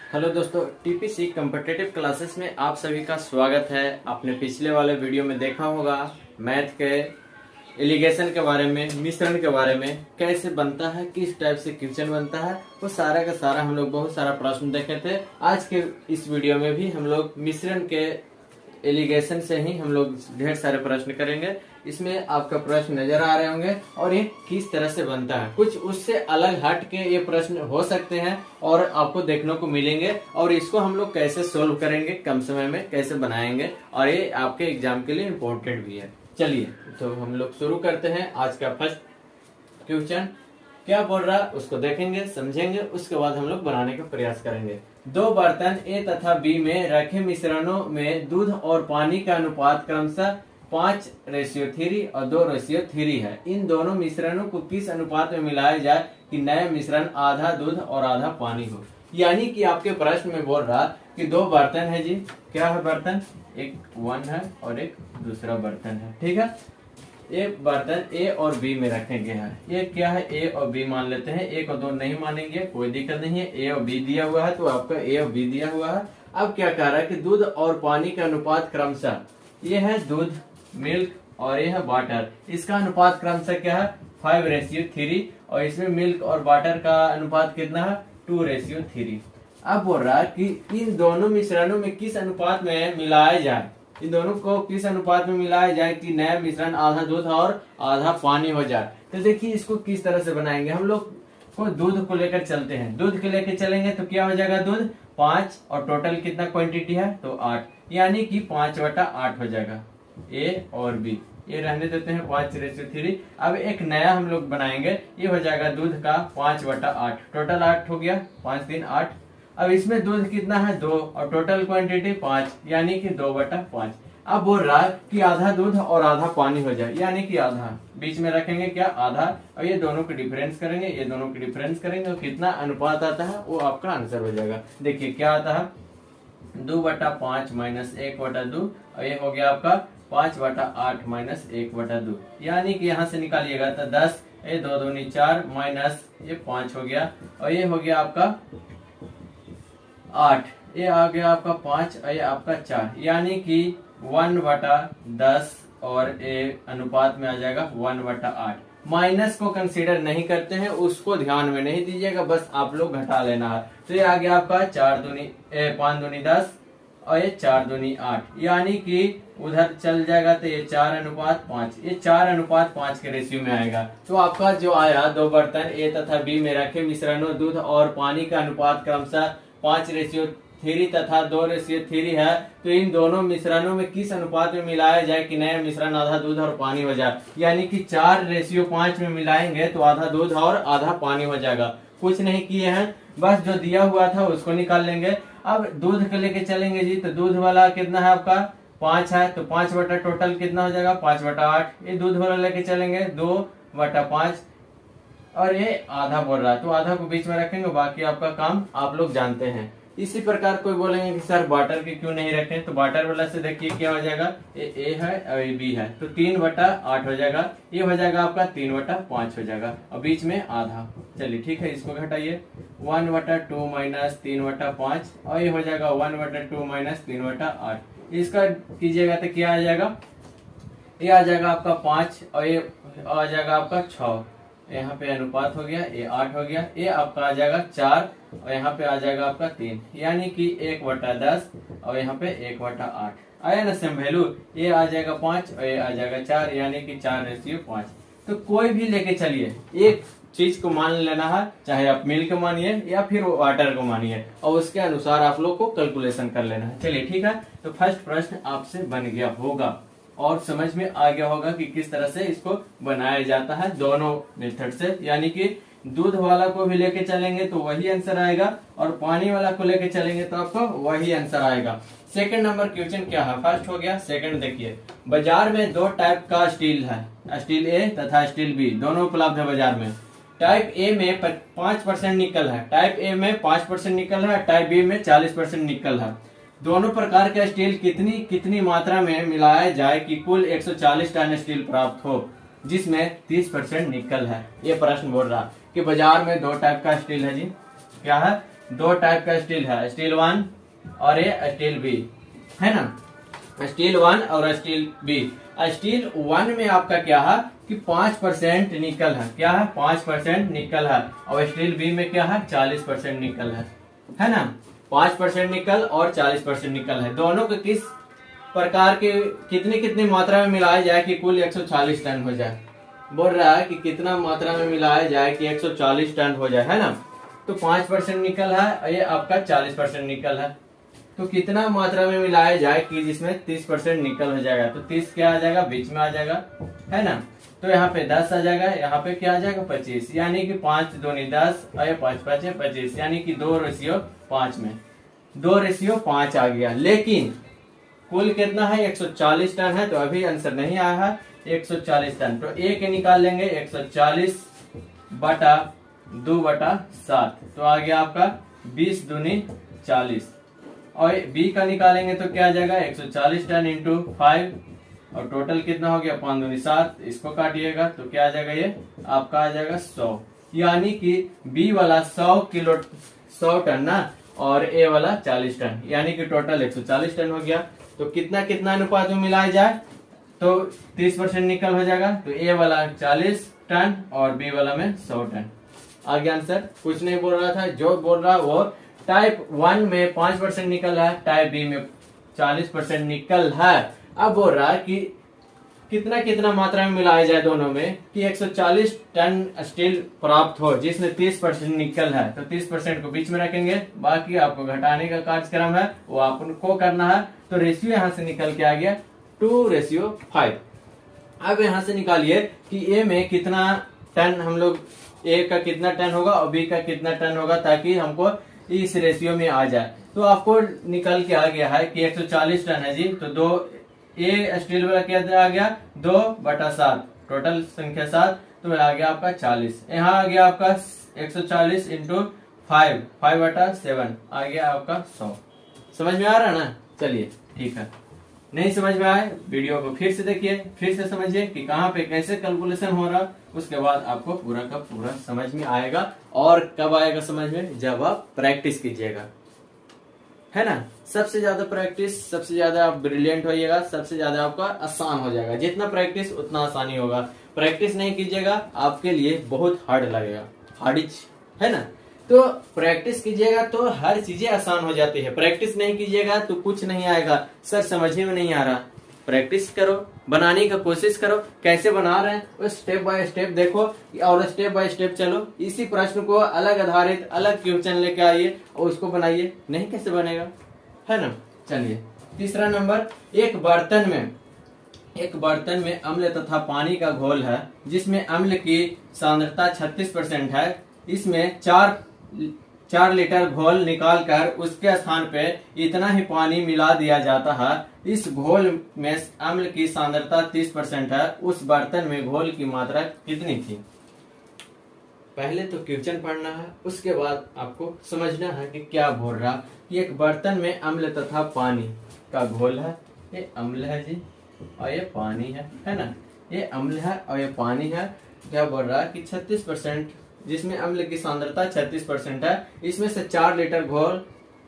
Hello दोस्तों, TPC competitive classes में आप सभी का स्वागत है। आपने पिछले वाले वीडियो में देखा होगा मैथ के एलिगेशन के बारे में, मिश्रण के बारे में, कैसे बनता है, किस टाइप से क्वेश्चन बनता है, वो सारा का सारा हम लोग बहुत सारा प्रश्न देखे थे। आज के इस वीडियो में भी हम लोग मिश्रण के एलिगेशन से ही हम लोग ढेर सारे प्रश्न करेंगे। इसमें आपका प्रश्न नजर आ रहे होंगे और ये किस तरह से बनता है। कुछ उससे अलग हट के ये प्रश्न हो सकते हैं और आपको देखने को मिलेंगे, और इसको हम लोग कैसे सोल्व करेंगे, कम समय में कैसे बनाएंगे, और ये आपके एग्जाम के लिए इम्पोर्टेंट भी है। चलिए तो हम लोग शुरू करते हैं। आज का फर्स्ट क्वेश्चन क्या बोल रहा है उसको देखेंगे, समझेंगे, उसके बाद हम लोग बनाने का प्रयास करेंगे। दो बर्तन ए तथा बी में रखे मिश्रणों में दूध और पानी का अनुपात क्रमशः 5:3 और 2:3 है। इन दोनों मिश्रणों को किस अनुपात में मिलाया जाए कि नया मिश्रण आधा दूध और आधा पानी हो। यानी कि आपके प्रश्न में बोल रहा कि दो बर्तन है जी। क्या है बर्तन? एक 1 है और एक दूसरा बर्तन है। ठीक है, ये बर्तन ए और बी में रखे गए हैं। ये क्या है? ए और बी मान लेते हैं। एक और दो नहीं मानेंगे, कोई दिक्कत नहीं है। ए और बी दिया हुआ है तो आपका ए और बी दिया हुआ है। अब क्या कह रहा है कि दूध और पानी का अनुपात क्रमशः, ये है दूध मिल्क और ये है वाटर, इसका अनुपात क्रमशः क्या है? 5:3। और इसमें मिल्क और वाटर का अनुपात कितना है? 2:3। अब बोल रहा है कि इन दोनों मिश्रणों में किस अनुपात में मिलाया जाए, इन दोनों को किस अनुपात में मिलाया जाए कि नया मिश्रण आधा दूध और आधा पानी हो जाए। तो देखिए इसको किस तरह से बनाएंगे। हम लोग को दूध को लेकर चलते हैं। दूध के लेकर चलेंगे तो क्या हो जाएगा? दूध 5 और टोटल कितना क्वांटिटी है? तो 8, यानी कि 5/8 हो जाएगा। ए और बी ये रहने देते हैं 5:3। अब एक नया हम लोग बनाएंगे। ये हो जाएगा दूध का 5/8, टोटल 8 हो गया, 5 3 8। अब इसमें दूध कितना है? 2 और टोटल क्वांटिटी 5, यानी कि 2/5। अब बोल रहा है कि आधा दूध और आधा पानी हो जाए, यानी कि आधा बीच में रखेंगे क्या? आधा। और ये दोनों के डिफरेंस करेंगे, ये दोनों के डिफरेंस करेंगे, और कितना अनुपात आता है वो आपका आंसर हो जाएगा। देखिए क्या आता है? 2/5 - 1/2, और ये हो गया आपका 5/8 - 1/2, यानी कि यहाँ से निकालिएगा तो 10, ये 2 दूनी 4 माइनस ये 5 हो गया, और ये हो गया आपका 8, ये आ गया आपका 5 और ये आपका 4, यानी कि 1/10 और ये अनुपात में आ जाएगा 1/8। माइनस को कंसीडर नहीं करते हैं, उसको ध्यान में नहीं दीजिएगा, बस आप लोग घटा लेना है। तो ये आ गया आपका 5 दूनी 10 और ये 4 दूनी 8, यानी कि उधर चल जाएगा तो ये 4/5, ये 4/5 के रेशियो में आएगा। तो आपका जो आया दो बर्तन ए तथा बी में रखे मिश्रणों दूध और पानी का अनुपात क्रमशः 5:3 तथा 2:3 है। तो इन दोनों मिश्रणों में किस अनुपात में मिलाया जाए कि नया मिश्रण आधा दूध और पानी हो जाए। यानी कि 4:5 में मिलाएंगे तो आधा दूध और आधा पानी हो जाएगा। कुछ नहीं किए हैं, बस जो दिया हुआ था उसको निकाल लेंगे। अब दूध के लेके चलेंगे जी, तो दूध वाला कितना है आपका? 5 है, तो 5 बटा टोटल कितना हो जाएगा? 5/8। ये दूध वाला लेके चलेंगे 2/5, और ये आधा बोल रहा है तो आधा को बीच में रखेंगे, बाकी आपका काम आप लोग जानते हैं। इसी प्रकार कोई बोलेंगे कि सर वाटर के क्यों नहीं रखें, तो वाटर वाला से देखिए क्या हो जाएगा? ये ए है और ये बी है, तो 3/8 हो जाएगा। ये हो जाएगा आपका 3/5 हो जाएगा, और बीच में आधा। चलिए ठीक है, इसको घटाइए। 1/2 - 3/5, और ये हो जाएगा 1/2 - 3/8। इसका कीजिएगा तो क्या आ जाएगा? ये आ जाएगा आपका 5 और ये आ जाएगा आपका 6। यहाँ पे अनुपात हो गया, ये 8 हो गया। ये आपका आ जाएगा 4 और यहाँ पे आ जाएगा आपका 3, यानी कि 1/10 और यहाँ पे 1/8 आया ना सेम वैल्यू। ये आ जाएगा 5 और ये आ जाएगा 4, यानी कि 4:5। तो कोई भी लेके चलिए, एक चीज को मान लेना है, चाहे आप मिल्क मानिए या फिर वाटर को मानिए, और उसके अनुसार आप लोग को कैलकुलेशन कर लेना है। चलिए ठीक है, तो फर्स्ट प्रश्न आपसे बन गया होगा और समझ में आ गया होगा कि किस तरह से इसको बनाया जाता है दोनों मेथड से। यानी कि दूध वाला को भी लेके चलेंगे तो वही आंसर आएगा, और पानी वाला को लेके चलेंगे तो आपको वही आंसर आएगा। सेकंड नंबर क्वेश्चन क्या है? फर्स्ट हो गया, सेकंड देखिए। बाजार में दो टाइप का स्टील है, स्टील ए तथा स्टील बी, दोनों उपलब्ध है बाजार में। टाइप ए में 5% निकल है, टाइप ए में 5% निकल है, टाइप बी में 40% निकल है। दोनों प्रकार का स्टील कितनी कितनी मात्रा में मिलाया जाए कि कुल 140 टन स्टील प्राप्त हो, जिसमें 30% निकल है। ये प्रश्न बोल रहा कि बाजार में दो टाइप का स्टील है जी। क्या है? दो टाइप का स्टील है, स्टील 1 और ये स्टील बी, है ना। स्टील 1 और स्टील बी। स्टील 1 में आपका क्या है कि 5% निकल है, क्या है 5% निकल है, और स्टील बी में क्या है 40% निकल है ना। 5% निकल और 40% निकल है। दोनों को किस प्रकार के कितनी कितनी मात्रा में मिलाया जाए कि कुल 140 टन हो जाए। बोल रहा है कि कितना मात्रा में मिलाया जाए कि 140 टन हो जाए, है ना। तो 5% निकल है और ये आपका 40% निकल है। तो कितना मात्रा में मिलाया जाए कि जिसमें 30% निकल हो जाएगा। तो 30 क्या आ जाएगा, बीच में आ जाएगा, है ना। तो यहाँ पे 10 आ जाएगा, यहाँ पे क्या आ जाएगा 25, यानी कि 5 दूनी 10 और 5 5 25, यानी कि 2:5 में 2:5 आ गया। लेकिन कुल कितना है 140 टन है, तो अभी आंसर नहीं आया है 140 टन। तो ए के निकाल लेंगे 140 बटा 2/7, तो आ गया आपका 20 दूनी 40। और बी का निकालेंगे तो क्या आ जाएगा 140 टन इंटू 5, और टोटल कितना हो गया 5 दूनी 7, इसको काटिएगा तो क्या आ जाएगा, ये आपका आ जाएगा 100, यानी कि बी वाला 100 टन ना, और ए वाला 40 टन, यानी कि टोटल 140 टन हो गया। तो कितना कितना अनुपात में मिलाया जाए, तो 30% निकल हो जाएगा। तो ए वाला 40 टन और बी वाला में 100 टन। आ गया आंसर। कुछ नहीं बोल रहा था, जो बोल रहा वो टाइप 1 में 5% निकल है, टाइप बी में 40% निकल है। अब बोल रहा है कि कितना कितना मात्रा में मिलाया जाए दोनों में कि 140 टन स्टील प्राप्त हो जिसमें 30% निकल है। तो 30% को बीच में रखेंगे, बाकी आपको घटाने का कार्यक्रम है वो आपको करना है। तो रेशियो यहाँ से निकल के आ गया 2:5। अब यहाँ से निकालिए कि ए में कितना टन हम लोग, ए का कितना टन होगा और बी का कितना टन होगा, ताकि हमको इस रेशियो में आ जाए। तो आपको निकल के आ गया है कि 140 टन है जी, तो 2 ए स्टील वाला क्या आ गया 2/7, टोटल संख्या 7, तो आ गया आपका 40। यहाँ आ गया आपका 140 इंटू 5/7 आ गया आपका 100। समझ में आ रहा ना। चलिए ठीक है, नहीं समझ में आए वीडियो को फिर से देखिए, फिर से समझिए कि कहाँ पे कैसे कैलकुलेशन हो रहा, उसके बाद आपको पूरा का पूरा समझ में आएगा। और कब आएगा समझ में, जब आप प्रैक्टिस कीजिएगा, है ना। सबसे ज्यादा प्रैक्टिस, सबसे ज्यादा आप ब्रिलियंट होइएगा, सबसे ज्यादा आपका आसान हो जाएगा। जितना प्रैक्टिस उतना आसानी होगा। प्रैक्टिस नहीं कीजिएगा आपके लिए बहुत हार्ड लगेगा, हार्डिच, है ना। तो प्रैक्टिस कीजिएगा तो हर चीजें आसान हो जाती है। प्रैक्टिस नहीं कीजिएगा तो कुछ नहीं आएगा। सर समझने में नहीं आ रहा, प्रैक्टिस करो, बनाने का कोशिश करो। कैसे बना रहे हैं वो स्टेप बाय स्टेप देखो और स्टेप बाय स्टेप चलो। इसी प्रश्न को अलग आधारित अलग क्वेश्चन लेके आइए और उसको बनाइए। नहीं कैसे बनेगा, है ना। चलिए तीसरा नंबर, एक बर्तन में अम्ल तथा पानी का घोल है जिसमें अम्ल की सांद्रता 36% है। इसमें 4 लीटर घोल निकालकर उसके स्थान पे इतना ही पानी मिला दिया जाता है। इस घोल में अम्ल की सांद्रता 30% है। उस बर्तन में घोल की मात्रा कितनी थी। पहले तो क्वेश्चन पढ़ना है, उसके बाद आपको समझना है कि क्या बोल रहा। कि एक बर्तन में अम्ल तथा पानी का घोल है, ये अम्ल है जी और ये पानी है ना। ये अम्ल है और ये पानी है। क्या बोल रहा है कि 36%, जिसमें अम्ल की सांद्रता 36% है। इसमें से 4 लीटर घोल,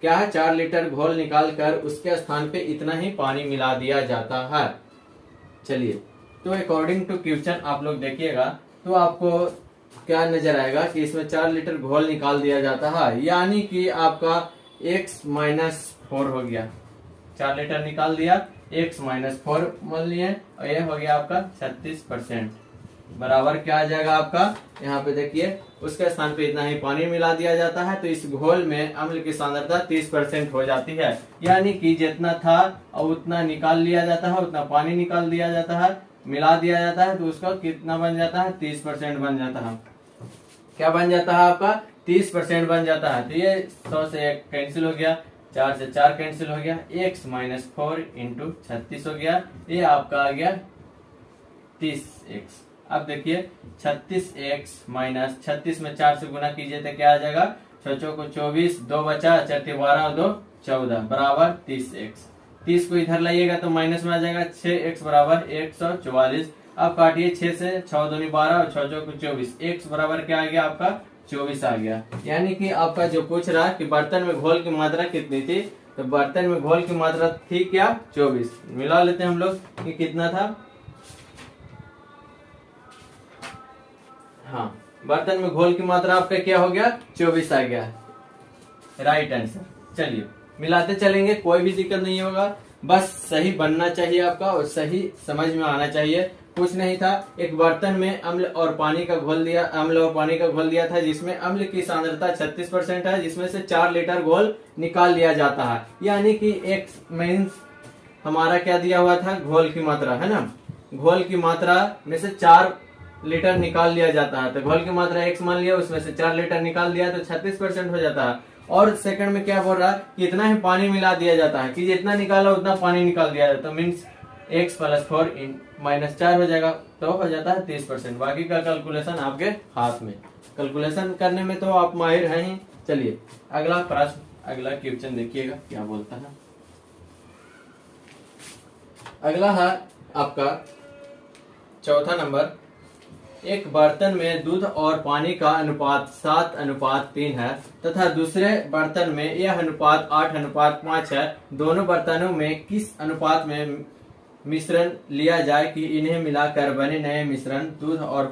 क्या है 4 लीटर घोल निकाल कर उसके स्थान पे इतना ही पानी मिला दिया जाता है। चलिए तो अकॉर्डिंग टू क्वेश्चन आप लोग देखिएगा तो आपको क्या नजर आएगा कि इसमें 4 लीटर घोल निकाल दिया जाता है, यानी कि आपका x-4 हो गया। 4 लीटर निकाल दिया, x-4 मान लिए और ये हो गया आपका 36%। बराबर क्या आ जाएगा आपका, यहाँ पे देखिए उसके स्थान पे इतना ही पानी मिला दिया जाता है। तो इस घोल में अम्ल की सांद्रता 30% हो जाती है, यानी कि जितना था और उतना निकाल लिया जाता है, उतना पानी निकाल दिया जाता है, मिला दिया जाता है। तो उसका कितना बन जाता है 30% बन जाता है। क्या बन जाता है आपका 30% बन जाता है। तो ये 100 से 1 कैंसिल हो गया, 4 से 4 कैंसिल हो गया, x-4 इंटू 36 हो गया। ये आपका आ गया 30x। अब देखिए 36x माइनस 36 में 4 से गुना कीजिए तो क्या आ जाएगा, 6 को 24, 2 बचा, 4 12 और 2 14 बराबर 30x। 30 को इधर लाइएगा तो माइनस में आ जाएगा, 6x बराबर 144। अब काटिए 6 से, 6 दूनी 12 और 6 को 24, x बराबर क्या आ गया आपका 24 आ गया। यानी कि आपका जो पूछ रहा कि बर्तन में घोल की मात्रा कितनी थी, तो बर्तन में घोल की मात्रा थी क्या 24। मिला लेते हैं हम लोग कि कितना था। हाँ, बर्तन में घोल की मात्रा आपका क्या हो गया 24 आ गया, राइट आंसर। चलिए मिलाते चलेंगे, कोई भी दिक्कत नहीं होगा, बस सही बनना चाहिए आपका और सही समझ में आना चाहिए। कुछ नहीं था, एक बर्तन में अम्ल और पानी का घोल दिया था, जिसमें अम्ल की सांद्रता 36% है, जिसमें से 4 लीटर घोल निकाल लिया जाता है। यानी कि एक मीन्स हमारा क्या दिया हुआ था, घोल की मात्रा है ना, घोल की मात्रा में से 4 लीटर निकाल लिया जाता है। तो घोल की मात्रा x मान लिया, उसमें से 4 लीटर निकाल दिया तो 36% हो जाता है। और सेकंड में क्या बोल रहा है कि इतना ही पानी मिला दिया जाता है, कि जितना निकाला उतना पानी निकाल दिया जाता है। तो मीन्स x + 4 - 4 हो जाएगा, तो हो जाता है 30%। बाकी का कैलकुलेशन आपके हाथ में, कैलकुलेशन करने में तो आप माहिर हैं ही। चलिए अगला प्रश्न, अगला क्वेश्चन देखिएगा क्या बोलता है। अगला है आपका चौथा नंबर। एक बर्तन में दूध और पानी का अनुपात 7:3 है तथा दूसरे बर्तन में यह अनुपात 8:5 है। दोनों बर्तनों में किस अनुपात में मिश्रण लिया जाए कि इन्हें मिलाकर बने नए मिश्रण दूध और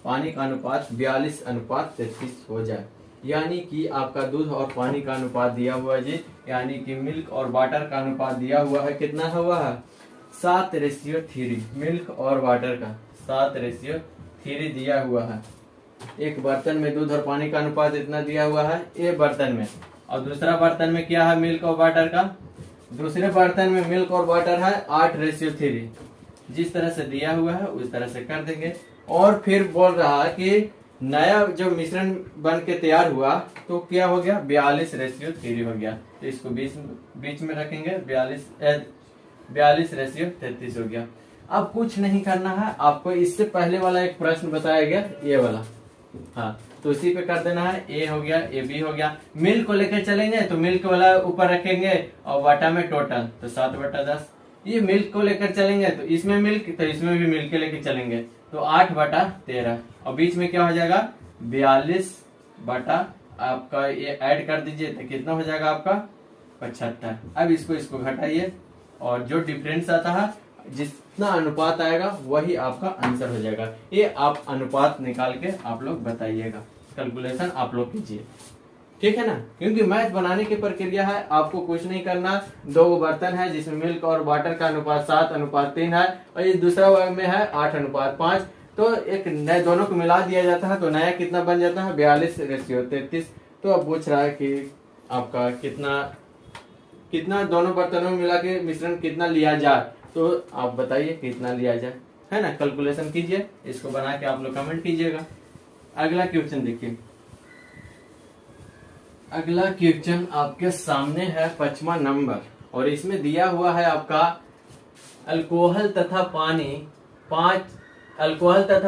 पानी का अनुपात 42:33 हो जाए। यानी कि आपका दूध और पानी का अनुपात दिया हुआ है जी, यानी कि मिल्क और वाटर का अनुपात दिया हुआ है, कितना हुआ है 7:3। मिल्क और वाटर का 7:3 दिया हुआ है। एक बर्तन में दूध और पानी का अनुपात इतना दिया हुआ है ये बर्तन में, और दूसरा बर्तन में क्या है मिल्क और वाटर का, दूसरे बर्तन में मिल्क और वाटर है 8:3। जिस तरह से दिया हुआ है उस तरह से कर देंगे। और फिर बोल रहा है कि नया जो मिश्रण बन के तैयार हुआ तो क्या हो गया 42:3 हो गया। तो इसको बीच में रखेंगे, 42:33 हो गया। अब कुछ नहीं करना है आपको, इससे पहले वाला एक प्रश्न बताया गया ये वाला, हाँ तो इसी पे कर देना है। ए हो गया, ए बी हो गया। मिल्क को लेकर चलेंगे तो मिल्क वाला ऊपर रखेंगे और वाटा में टोटल तो 7/10। ये मिल्क को लेकर चलेंगे तो इसमें मिल्क, तो इसमें भी मिल्क लेकर चलेंगे तो 8/13। और बीच में क्या हो जाएगा 42 आपका ये ऐड कर दीजिए तो कितना हो जाएगा आपका 75। अब इसको घटाइए और जो डिफरेंस आता है जितना अनुपात आएगा वही आपका आंसर हो जाएगा। ये आप अनुपात निकाल के आप लोग बताइएगा, कैलकुलेशन आप लोग कीजिए, ठीक है ना। क्योंकि मैथ बनाने की प्रक्रिया है, आपको कुछ नहीं करना। 2 बर्तन है जिसमें मिल्क और वाटर का अनुपात 7:3 है और ये दूसरा में है 8:5। तो एक नए दोनों को मिला दिया जाता है तो नया कितना बन जाता है 42:33। तो अब पूछ रहा है कि आपका कितना दोनों बर्तनों में मिला के मिश्रण कितना लिया जाए, तो आप बताइए कितना लिया जाए, है ना। कैलकुलेशन कीजिए, इसको बना के आप लोग कमेंट कीजिएगा। अगला क्वेश्चन देखिए। अगला क्वेश्चन आपके सामने है 5वां नंबर, और इसमें दिया हुआ है आपका अल्कोहल तथा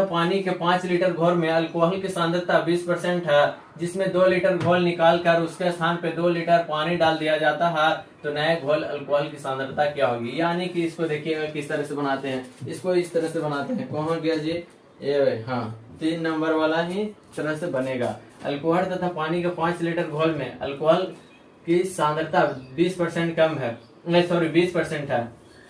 पानी के 5 लीटर घोल में अल्कोहल की सांद्रता 20% है, जिसमें 2 लीटर घोल निकाल कर उसके स्थान पे 2 लीटर पानी डाल दिया जाता है। तो नए घोल अल्कोहल की सांद्रता क्या होगी। यानी कि इसको देखिएगा किस तरह से बनाते हैं, इसको इस तरह से बनाते हैं। कौन गया जी ये, हाँ 3 नंबर वाला ही तरह से बनेगा। अल्कोहल तथा पानी के 5 लीटर घोल में अल्कोहल की सांद्रता 20% कम है, नहीं सॉरी 20% है,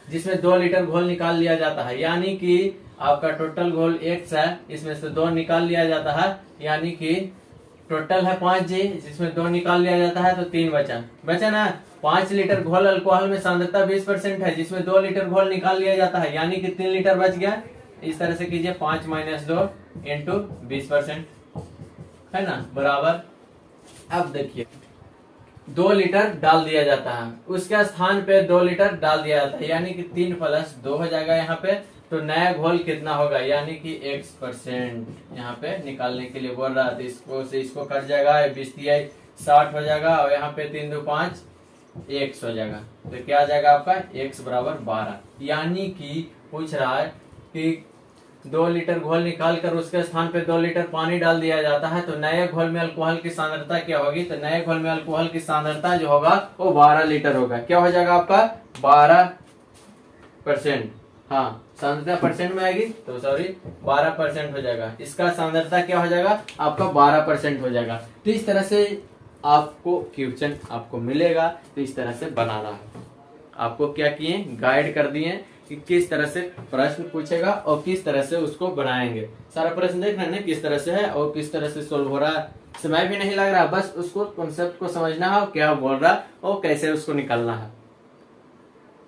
जिसमें 2 लीटर घोल निकाल लिया जाता है। यानी कि आपका टोटल घोल x है, इसमें से 2 निकाल लिया जाता है, यानी कि टोटल है 5 जी, जिसमें 2 निकाल लिया जाता है तो 3 बचा ना। 5 लीटर घोल अल्कोहल में सांद्रता 20% है, जिसमें 2 लीटर घोल निकाल लिया जाता है, यानी कि 3 लीटर बच गया। इस तरह से कीजिए 5 - 2 × 20%, है ना, बराबर। अब देखिए 2 लीटर डाल दिया जाता है, उसके स्थान पे 2 लीटर डाल दिया जाता है, यानी कि 3 + 2 हो जाएगा यहाँ पे। तो नया घोल कितना होगा, यानी कि x% यहाँ पे निकालने के लिए बोल रहा है। तो इसको कट जाएगा, 20 60 हो जाएगा, और यहाँ पे 3 × 2 = 5 x हो जाएगा। तो क्या आ जाएगा आपका x = 12। यानी कि पूछ रहा है कि 2 लीटर घोल निकाल कर उसके स्थान पे 2 लीटर पानी डाल दिया जाता है, तो नए घोल में अल्कोहल की सांद्रता क्या होगी। तो नए घोल में अल्कोहल की सांद्रता जो होगा वो 12 लीटर होगा। क्या हो जाएगा आपका 12%, हाँ सांद्रता परसेंट में आएगी तो सॉरी 12% हो जाएगा। इसका सांद्रता क्या हो जाएगा आपका 12% हो जाएगा। तो इस तरह से आपको क्वेश्चन आपको मिलेगा, तो इस तरह से बनाना है। आपको क्या किए गाइड कर दिए कि किस तरह से प्रश्न पूछेगा और किस तरह से उसको बनाएंगे। सारा प्रश्न देख रहे हैं किस तरह से है और किस तरह से सोल्व हो रहा है। समय भी नहीं लग रहा, बस उसको कॉन्सेप्ट को समझना है, क्या बोल रहा है और कैसे उसको निकालना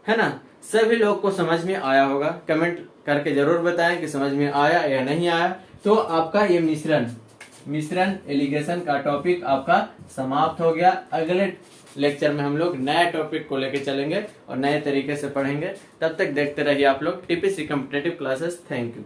है ना। सभी लोग को समझ में आया होगा, कमेंट करके जरूर बताएं कि समझ में आया या नहीं आया। तो आपका ये मिश्रण एलिगेशन का टॉपिक आपका समाप्त हो गया। अगले लेक्चर में हम लोग नए टॉपिक को लेके चलेंगे और नए तरीके से पढ़ेंगे। तब तक देखते रहिए आप लोग TPC competitive classes. Thank you.